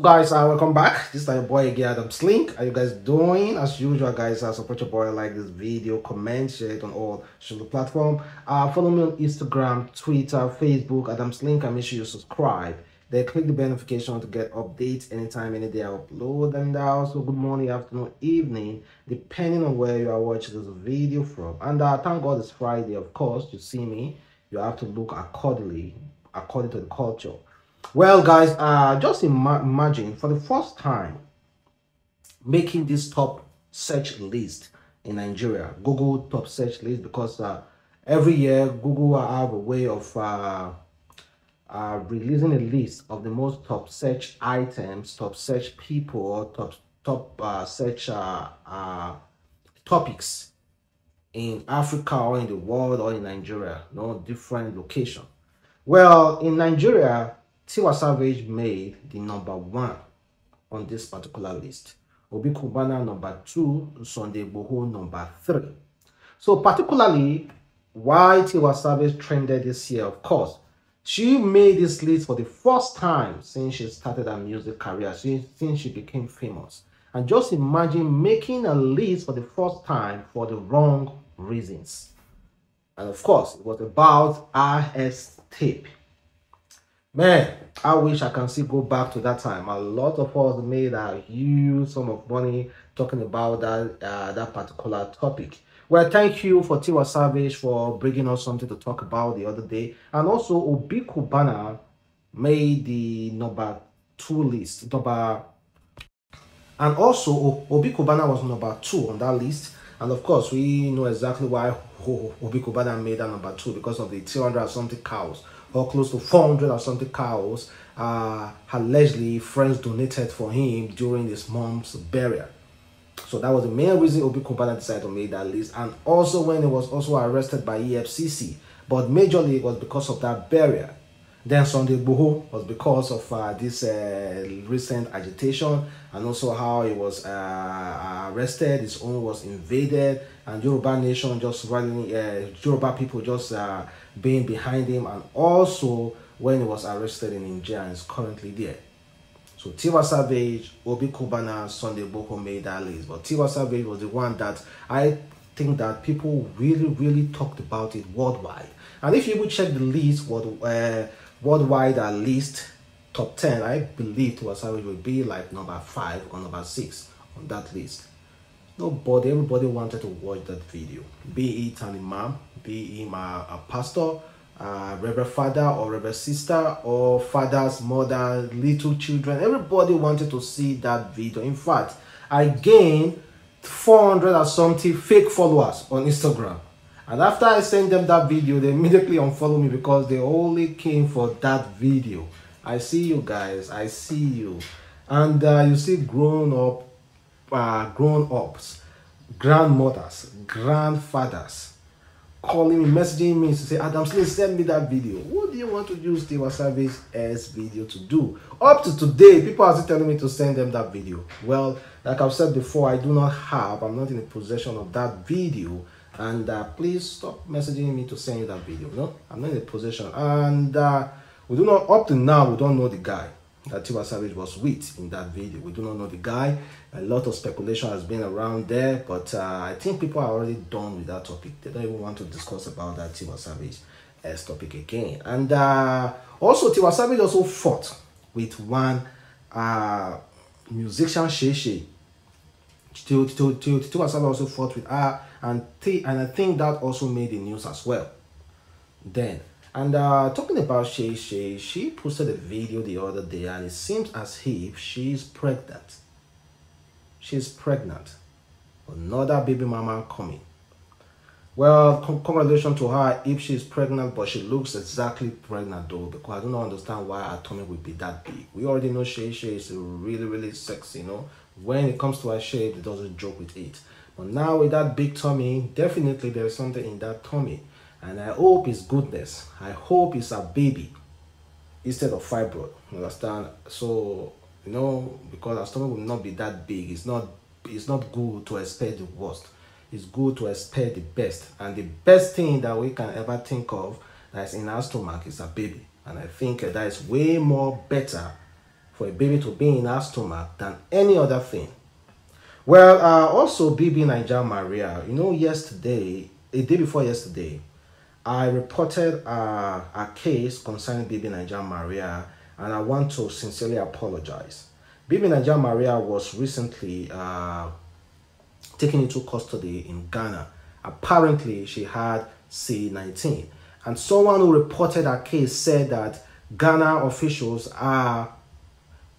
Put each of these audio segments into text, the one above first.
Guys, welcome back. This is your boy again, Adam Slink. How you guys doing? As usual, guys, support your boy, like this video, comment, share it on all social platforms. Follow me on Instagram, Twitter, Facebook, Adam Slink, and make sure you subscribe. Then click the bell notification to get updates anytime, any day I upload. And also, good morning, afternoon, evening, depending on where you are watching this video from. And thank God it's Friday, of course. You see me, you have to look accordingly, according to the culture. Well, guys, just imagine for the first time making this top search list in Nigeria, Google top search list, because every year Google have a way of releasing a list of the most top search items, top search people, or top search topics in Africa or in the world or in Nigeria, no different location. Well, in Nigeria, Tiwa Savage made the #1 on this particular list. Obi Kubana #2, Sunday Igboho #3. So particularly why Tiwa Savage trended this year, of course, she made this list for the first time since she started her music career, since she became famous. And just imagine making a list for the first time for the wrong reasons. And of course, it was about RS tape. Man, I wish I can still go back to that time. A lot of us made a huge sum of money talking about that particular topic. Well, thank you for Tiwa Savage for bringing us something to talk about the other day. And also, Obi Kubana made the #2 list. And also, Obi Kubana was #2 on that list. And of course, we know exactly why Obi Kubana made that #2, because of the 200 and something cows, or close to 400 or something cows, allegedly friends donated for him during his mom's burial. So that was the main reason Obi Kubana decided to make that list. And also when he was also arrested by EFCC, but majorly it was because of that burial. Then Sunday Igboho was because of this recent agitation, and also how he was arrested, his own was invaded, and Yoruba nation just running, Yoruba people just being behind him, and also when he was arrested in Nigeria and is currently there. So Tiwa Savage, Obi Kubana, Sunday Igboho made that list, but Tiwa Savage was the one that I think that people really talked about it worldwide. And if you would check the list, worldwide at least top 10, I believe Tiwa Savage will be like #5 or #6 on that list. Everybody wanted to watch that video, be it an imam, be him a pastor, reverend father or reverend sister, or fathers, mother, little children. Everybody wanted to see that video. In fact, I gained 400 or something fake followers on Instagram. And after I sent them that video, they immediately unfollowed me because they only came for that video. I see you guys, I see you. And you see grown-ups, grandmothers, grandfathers calling me, messaging me to say, Adam Slink, send me that video. What do you want to use Tiwa Savage's video to do? Up to today, people are still telling me to send them that video. Well, like I've said before, I'm not in a possession of that video. And please stop messaging me to send you that video. No, I'm not in a possession. And we do not, up to now, we don't know the guy that Tiwa Savage was with in that video. We do not know the guy. A lot of speculation has been around there, but I think people are already done with that topic. They don't even want to discuss about that Tiwa Savage topic again. And also, Tiwa Savage also fought with one musician, Shay. Tiwa Savage also fought with her, and I think that also made the news as well. Then, and talking about Shay, she posted a video the other day, and it seems as if she's pregnant. She's pregnant. Another baby mama coming. Well, congratulations to her if she's pregnant, but she looks exactly pregnant though, because I do not understand why her tummy would be that big. We already know Shay is really sexy, you know. When it comes to her shape, it doesn't joke with it. But now with that big tummy, definitely there is something in that tummy. And I hope it's goodness. I hope it's a baby instead of fibroid. You understand? So, you know, because our stomach will not be that big. It's not good to expect the worst. It's good to expect the best. And the best thing that we can ever think of that's in our stomach is a baby. And I think that is way more better for a baby to be in her stomach than any other thing. Well, also BB Niger Maria, yesterday, a day before yesterday, I reported a case concerning BB Niger Maria, and I want to sincerely apologize. BB Niger Maria was recently taken into custody in Ghana. Apparently, she had C19. And someone who reported her case said that Ghana officials are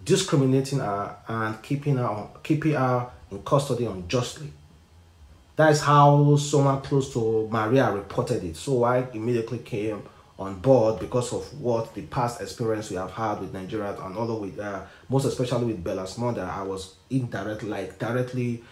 discriminating her and keeping her in custody unjustly. That is how someone close to Maria reported it. So I immediately came on board because of what the past experience we have had with Nigeria, and although with most especially with Bella's mother, I was directly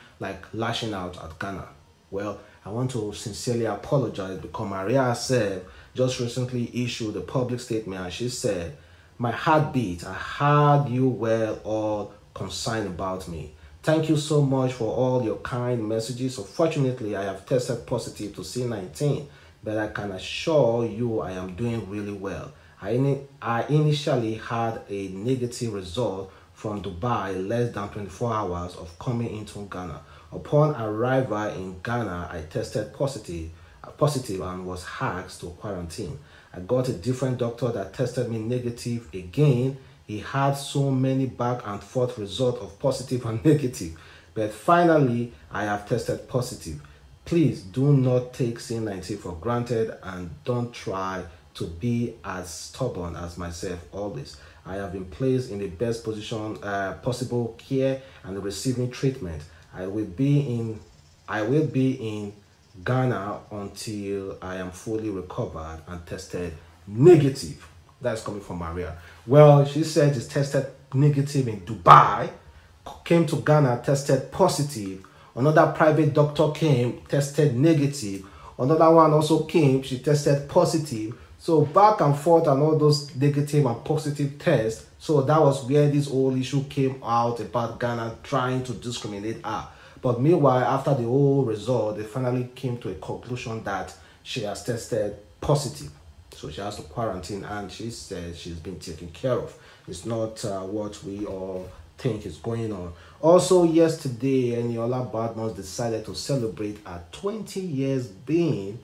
lashing out at Ghana. Well, I want to sincerely apologize because Maria herself just recently issued a public statement, and she said, "My heartbeat, I heard you were all concerned about me. Thank you so much for all your kind messages. Unfortunately, I have tested positive to C19, but I can assure you I am doing really well. I initially had a negative result from Dubai less than 24 hours of coming into Ghana. Upon arrival in Ghana, I tested positive and was asked to quarantine. I got a different doctor that tested me negative again. He had so many back and forth results of positive and negative, but finally I have tested positive. Please do not take C19 for granted and don't try to be as stubborn as myself always. I have been placed in the best position possible care and receiving treatment. I will be in Ghana until I am fully recovered and tested negative." That's coming from Maria. Well, she said she's tested negative in Dubai, came to Ghana, tested positive. Another private doctor came, tested negative. Another one also came, she tested positive. So back and forth and all those negative and positive tests. So that was where this whole issue came out about Ghana trying to discriminate her. But meanwhile, after the whole result, they finally came to a conclusion that she has tested positive. So she has to quarantine, and she says she's been taken care of. It's not what we all think is going on. Also, yesterday, Eniola Badmus decided to celebrate her 20 years being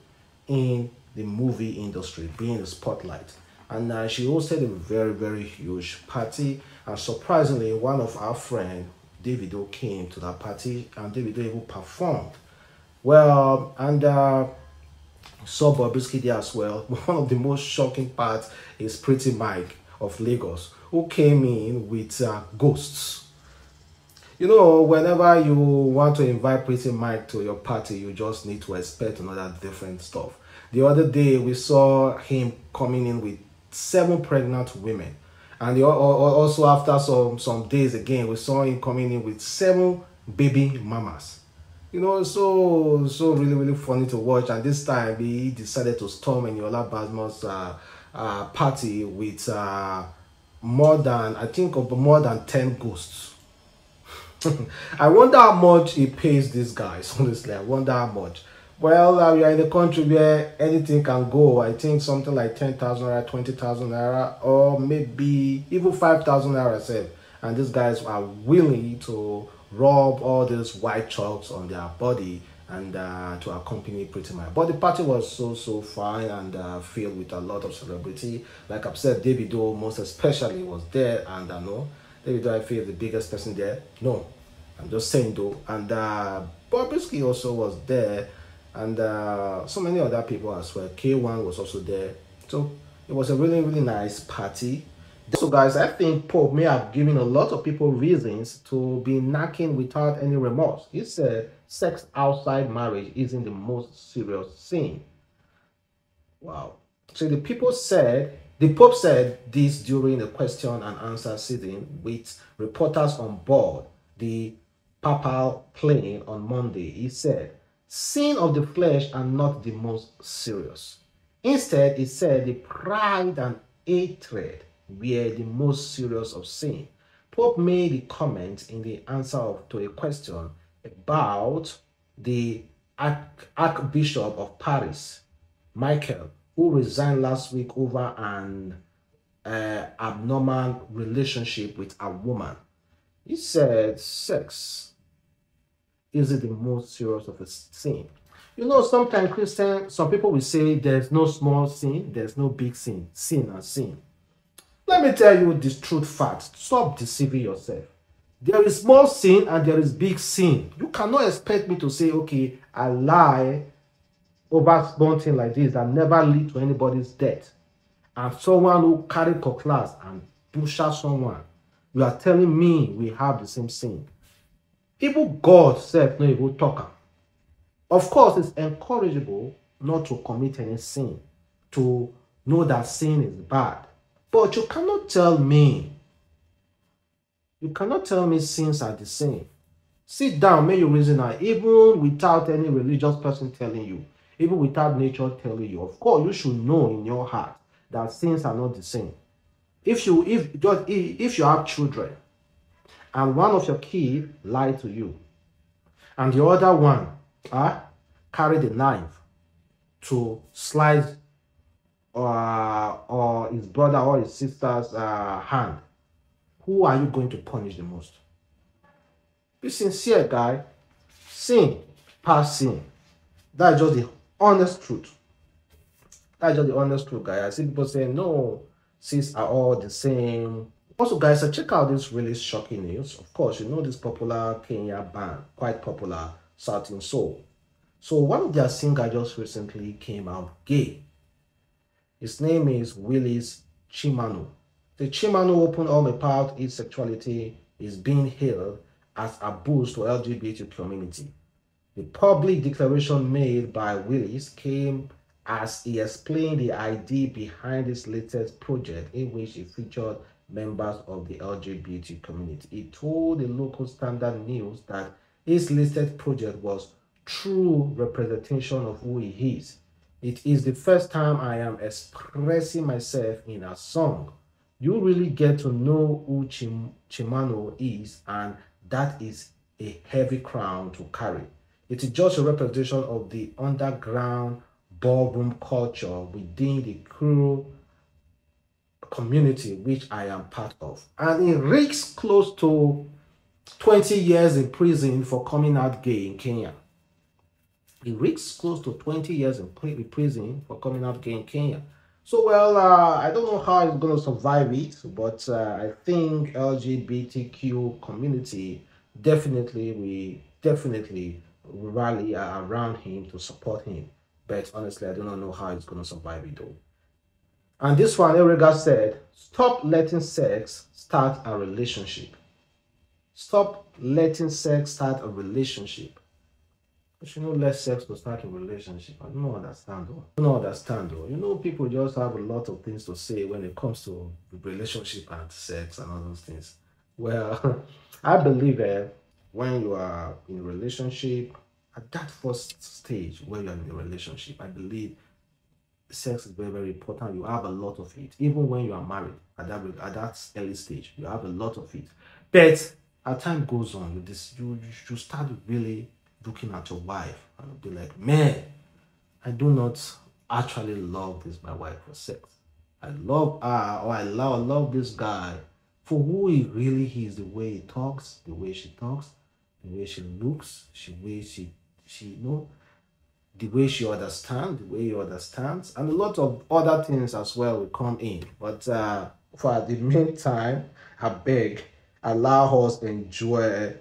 in the movie industry, being in the spotlight. And she hosted a very, very huge party. And surprisingly, one of our friends, Davido, came to that party, and Davido even performed. Well, and saw Bobrisky there as well. One of the most shocking parts is Pretty Mike of Lagos, who came in with ghosts. Whenever you want to invite Pretty Mike to your party, you just need to expect another different stuff. The other day, we saw him coming in with 7 pregnant women. And also after some days again, we saw him coming in with 7 baby mamas. So really, really funny to watch. And this time, he decided to storm Eniola Badmus' party with more than 10 ghosts. I wonder how much he pays these guys, honestly. I wonder how much. Well, we are in a country where anything can go. I think something like 10,000 naira, 20,000 naira, or maybe even 5,000 naira. And these guys are willing to rub all these white chalks on their body and to accompany Pretty Mike. But the party was so fine and filled with a lot of celebrity. Like I've said, Davido most especially was there, and no, Davido I feel the biggest person there. No, I'm just saying though. And Bobrisky also was there, and so many other people as well. K1 was also there. So it was a really, really nice party. So guys, I think Pope may have given a lot of people reasons to be knocking without any remorse. He said sex outside marriage isn't the most serious sin. Wow. So the Pope said this during a question and answer sitting with reporters on board the papal plane on Monday. He said, sin of the flesh are not the most serious. Instead, he said the pride and hatred were the most serious of sin. Pope made the comment in the answer to a question about the Archbishop of Paris, Michael, who resigned last week over an abnormal relationship with a woman. He said sex is it the most serious of a sin. You know, sometimes Christian, some people will say there's no small sin, there's no big sin, sin and sin. Let me tell you this truth fact. Stop deceiving yourself. There is small sin and there is big sin. You cannot expect me to say, okay, I lie over something like this that never lead to anybody's death. And someone who carry cutlass and butcher someone, you are telling me we have the same sin. Even God self no evil talker. Of course, it's encourageable not to commit any sin, to know that sin is bad. But you cannot tell me sins are the same. Sit down, make your reason out, even without any religious person telling you, even without nature telling you. Of course, you should know in your heart that sins are not the same. If you have children and one of your kids lie to you, and the other one carry the knife to slice or his brother or his sister's hand, who are you going to punish the most? Be sincere, guy. Sin past sin. That's just the honest truth. That's just the honest truth, guy. I see people saying, no, sins are all the same. Also, guys, check out this really shocking news. Of course, you know this popular Kenya band, quite popular, Southern Soul. So one of their singers just recently came out gay. His name is Willis Chimano. The Chimano opened all about his sexuality is being hailed as a boost to LGBT community. The public declaration made by Willis came as he explained the idea behind his latest project in which he featured members of the LGBT community. He told the local Standard News that his latest project was true representation of who he is. It is the first time I am expressing myself in a song. You really get to know who Chimano is, and that is a heavy crown to carry. It is just a representation of the underground ballroom culture within the queer community which I am part of. And it risks close to 20 years in prison for coming out gay in Kenya. It risks close to 20 years in prison for coming out gay in Kenya. So, well, I don't know how it's going to survive it, but I think LGBTQ community definitely rally around him to support him. But honestly, I do not know how it's going to survive it though. And this one, Erega said, stop letting sex start a relationship. Stop letting sex start a relationship. You should not let sex to start a relationship. I don't understand though. You know, people just have a lot of things to say when it comes to relationship and sex and all those things. Well, I believe when you are in a relationship, at that first stage where you're in a relationship, I believe sex is very, very important. You have a lot of it. Even when you are married, at that early stage, you have a lot of it. But as time goes on, you start really looking at your wife and be like, man, I do not actually love this my wife for sex. I love her, or I love this guy for who he really is, the way he talks, the way she talks, the way she looks, the way she you know, the way she understands, the way he understands, and a lot of other things as well will come in. But for the meantime, I beg, allow us enjoy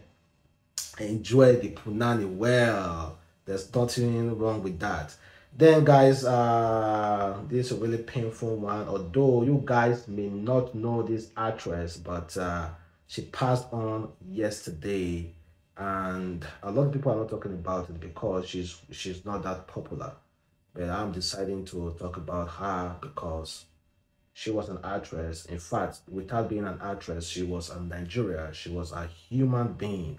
the punani well. There's nothing wrong with that. Then guys, this is a really painful one. Although you guys may not know this actress, but she passed on yesterday, and a lot of people are not talking about it because she's not that popular. But I'm deciding to talk about her because she was an actress. In fact, without being an actress, she was a Nigeria. She was a human being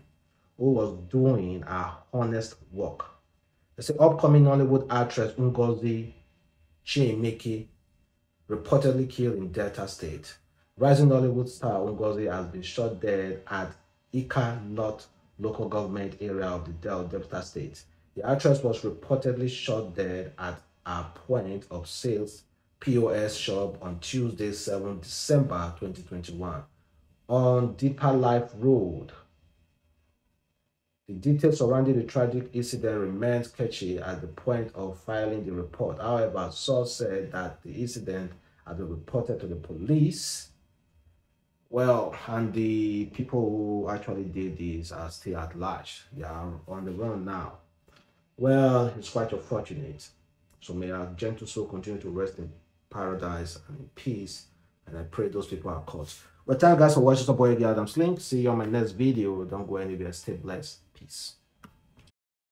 who was doing a honest work. They say upcoming Nollywood actress Ngozi Chiemeke reportedly killed in Delta State. Rising Nollywood star Ngozi has been shot dead at Ika North local government area of the Delta State. The actress was reportedly shot dead at a point of sales POS shop on Tuesday, 7 December 2021 on Deeper Life Road. The details surrounding the tragic incident remain sketchy at the point of filing the report. However, source said that the incident had been reported to the police. Well, and the people who actually did this are still at large. They are on the run now. Well, it's quite unfortunate. So may our gentle soul continue to rest in paradise and in peace. And I pray those people are caught. Well, thank you guys for watching. Support the Adams Link. See you on my next video. Don't go anywhere. Stay blessed. Peace.